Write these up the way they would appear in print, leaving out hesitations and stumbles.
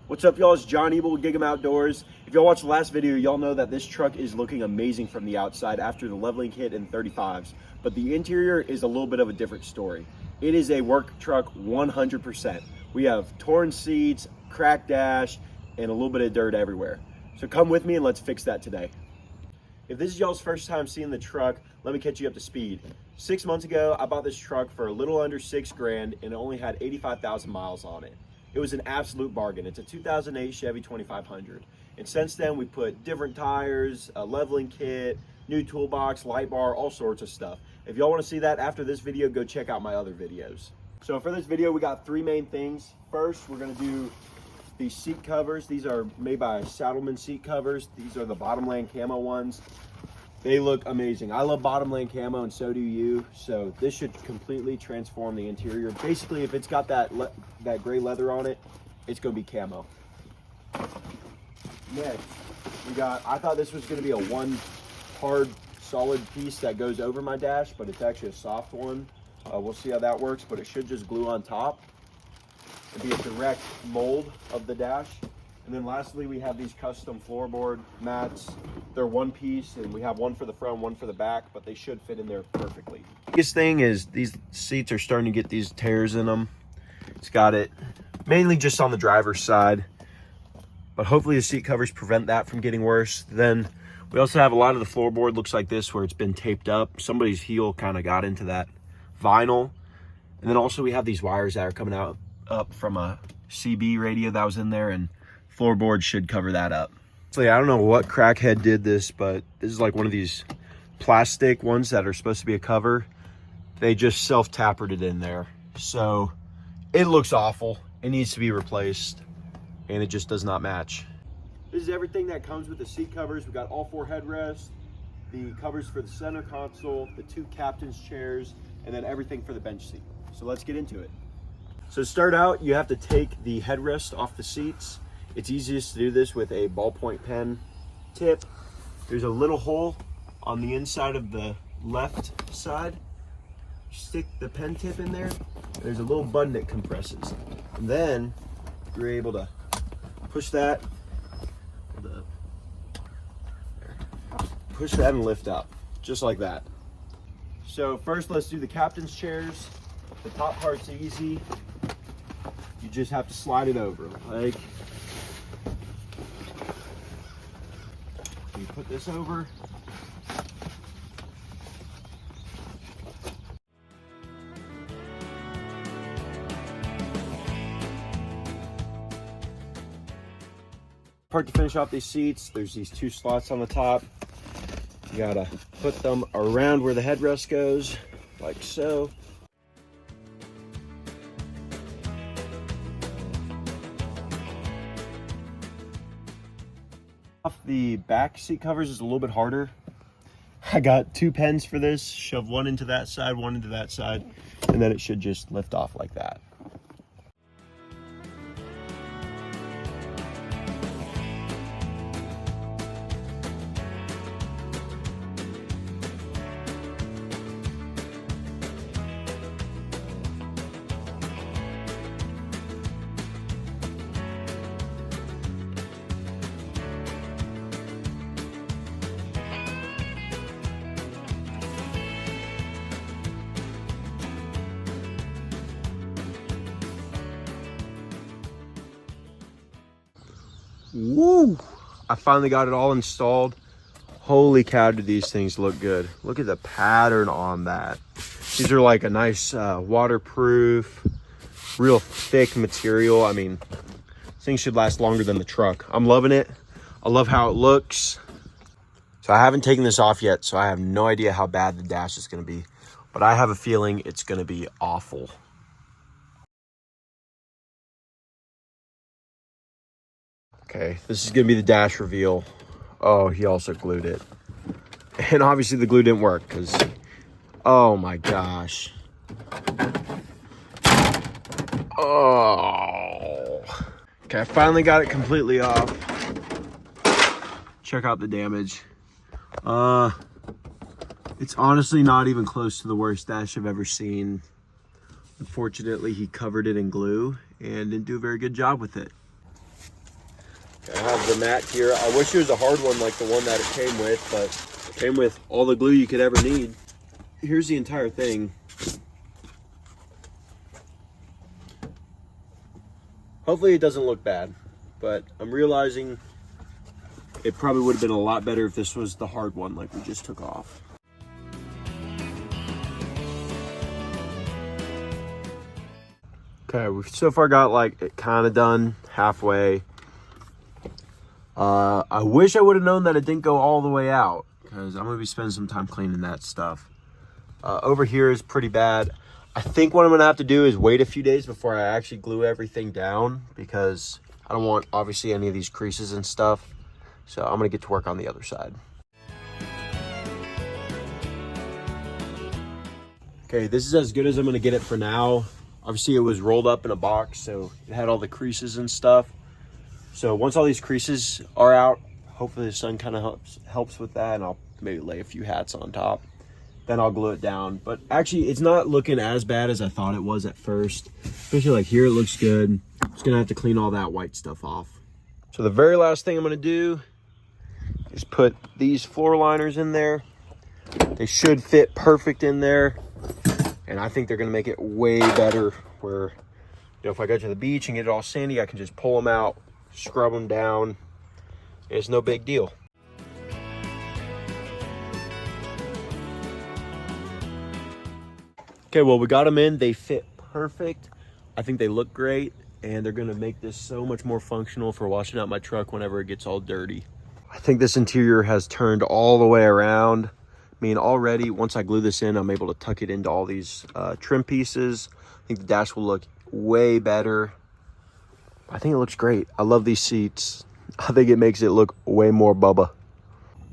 What's up, y'all? It's John Ebel with Gig 'em Outdoors. If y'all watched the last video, y'all know that this truck is looking amazing from the outside after the leveling kit and 35s, but the interior is a little bit of a different story. It is a work truck 100%. We have torn seats, cracked dash, and a little bit of dirt everywhere. So come with me and let's fix that today. If this is y'all's first time seeing the truck, let me catch you up to speed. 6 months ago, I bought this truck for a little under $6,000 and it only had 85,000 miles on it. It was an absolute bargain. It's a 2008 Chevy 2500. And since then, we put different tires, a leveling kit, new toolbox, light bar, all sorts of stuff. If y'all want to see that after this video, go check out my other videos. So for this video, we got three main things. First, we're going to do these seat covers. These are made by Saddleman seat covers. These are the Bottomland camo ones. They look amazing. I love Bottomland camo and so do you. So this should completely transform the interior. Basically, if it's got that gray leather on it, it's gonna be camo. Next, I thought this was gonna be a one hard solid piece that goes over my dash, but it's actually a soft one. We'll see how that works, but it should just glue on top. It'd be a direct mold of the dash. And then lastly, we have these custom floorboard mats. They're one piece, and we have one for the front, one for the back, but they should fit in there perfectly. Biggest thing is these seats are starting to get these tears in them. It's got it mainly just on the driver's side, but hopefully the seat covers prevent that from getting worse. Then we also have a lot of the floorboard looks like this, where it's been taped up. Somebody's heel kind of got into that vinyl. And then also we have these wires that are coming up from a CB radio that was in there, and floorboard should cover that up. So I don't know what crackhead did this, but this is like one of these plastic ones that are supposed to be a cover. They just self-tapered it in there. So it looks awful. It needs to be replaced, and it just does not match. This is everything that comes with the seat covers. We got all four headrests, the covers for the center console, the two captain's chairs, and then everything for the bench seat. So let's get into it. So to start out, you have to take the headrest off the seats. It's easiest to do this with a ballpoint pen tip. There's a little hole on the inside of the left side. Stick the pen tip in there. There's a little button that compresses. And then you're able to push that, and lift up, just like that. So first, let's do the captain's chairs. The top part's easy. You just have to slide it over, like. You put this over. Part to finish off these seats, there's these two slots on the top. You gotta put them around where the headrest goes, like so. Off the back seat covers is a little bit harder. I got two pens for this, shove one into that side, one into that side, and then it should just lift off like that. Woo! I finally got it all installed. Holy cow, do these things look good. Look at the pattern on that. These are like a nice waterproof, real thick material. I mean, things should last longer than the truck. I'm loving it. I love how it looks. So I haven't taken this off yet, so I have no idea how bad the dash is gonna be, but I have a feeling it's gonna be awful. Okay, this is gonna be the dash reveal. Oh, he also glued it. And obviously the glue didn't work because, oh my gosh. Oh. Okay, I finally got it completely off. Check out the damage. It's honestly not even close to the worst dash I've ever seen. Unfortunately, he covered it in glue and didn't do a very good job with it. I have the mat here. I wish it was a hard one like the one that it came with, but it came with all the glue you could ever need. Here's the entire thing. Hopefully it doesn't look bad, but I'm realizing it probably would have been a lot better if this was the hard one like we just took off. Okay, we've so far got like it kind of done halfway. I wish I would have known that it didn't go all the way out, because I'm gonna be spending some time cleaning that stuff. Over here is pretty bad. I think what I'm gonna have to do is wait a few days before I actually glue everything down, because I don't want obviously any of these creases and stuff. So I'm gonna get to work on the other side. Okay, this is as good as I'm gonna get it for now. Obviously it was rolled up in a box, so it had all the creases and stuff. So once all these creases are out, hopefully the sun kind of helps with that, and I'll maybe lay a few hats on top. Then I'll glue it down. But actually it's not looking as bad as I thought it was at first. Especially like here, it looks good. I'm just gonna have to clean all that white stuff off. So the very last thing I'm gonna do is put these floor liners in there. They should fit perfect in there. And I think they're gonna make it way better where, you know, if I go to the beach and get it all sandy, I can just pull them out, scrub them down. It's no big deal. Okay, well, we got them in. They fit perfect. I think they look great, and they're gonna make this so much more functional for washing out my truck whenever it gets all dirty. I think this interior has turned all the way around. I mean, already, once I glue this in, I'm able to tuck it into all these trim pieces. I think the dash will look way better. I think it looks great. I love these seats. I think it makes it look way more Bubba.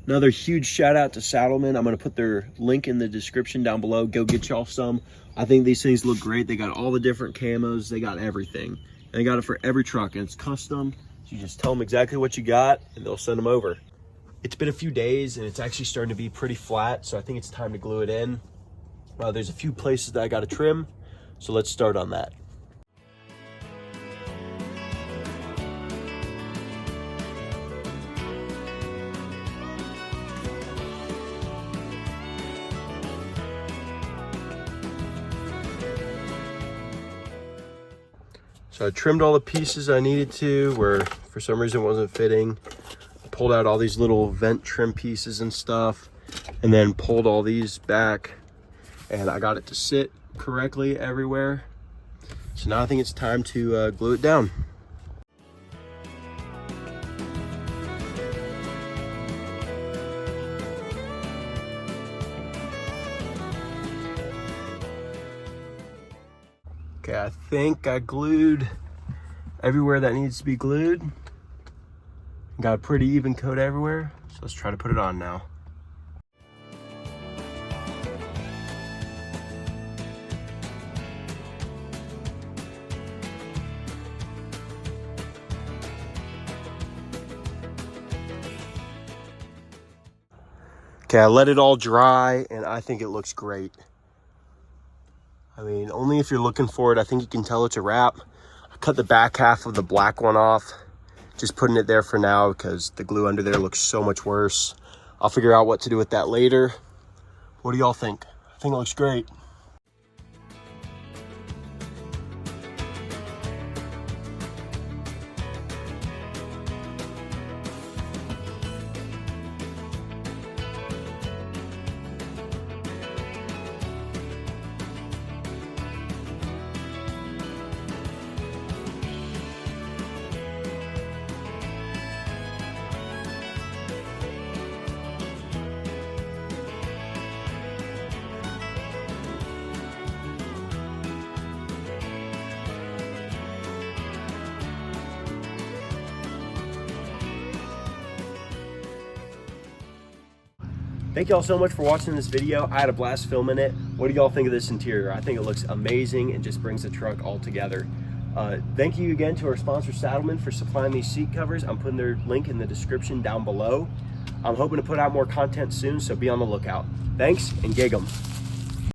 Another huge shout out to Saddleman. I'm gonna put their link in the description down below. Go get y'all some. I think these things look great. They got all the different camos. They got everything. And they got it for every truck, and it's custom. So you just tell them exactly what you got and they'll send them over. It's been a few days and it's actually starting to be pretty flat, so I think it's time to glue it in. There's a few places that I gotta trim, so let's start on that. So I trimmed all the pieces I needed to where for some reason it wasn't fitting. Pulled out all these little vent trim pieces and stuff, and then pulled all these back, and I got it to sit correctly everywhere. So now I think it's time to glue it down. Okay, I think I glued everywhere that needs to be glued. Got a pretty even coat everywhere, so let's try to put it on now. Okay, I let it all dry and I think it looks great. I mean, only if you're looking for it, I think you can tell it's a wrap. I cut the back half of the black one off. Just putting it there for now because the glue under there looks so much worse. I'll figure out what to do with that later. What do y'all think? I think it looks great. Thank y'all so much for watching this video. I had a blast filming it. What do y'all think of this interior? I think it looks amazing and just brings the truck all together. Thank you again to our sponsor Saddleman for supplying these seat covers. I'm putting their link in the description down below. I'm hoping to put out more content soon, so be on the lookout. Thanks and gig 'em.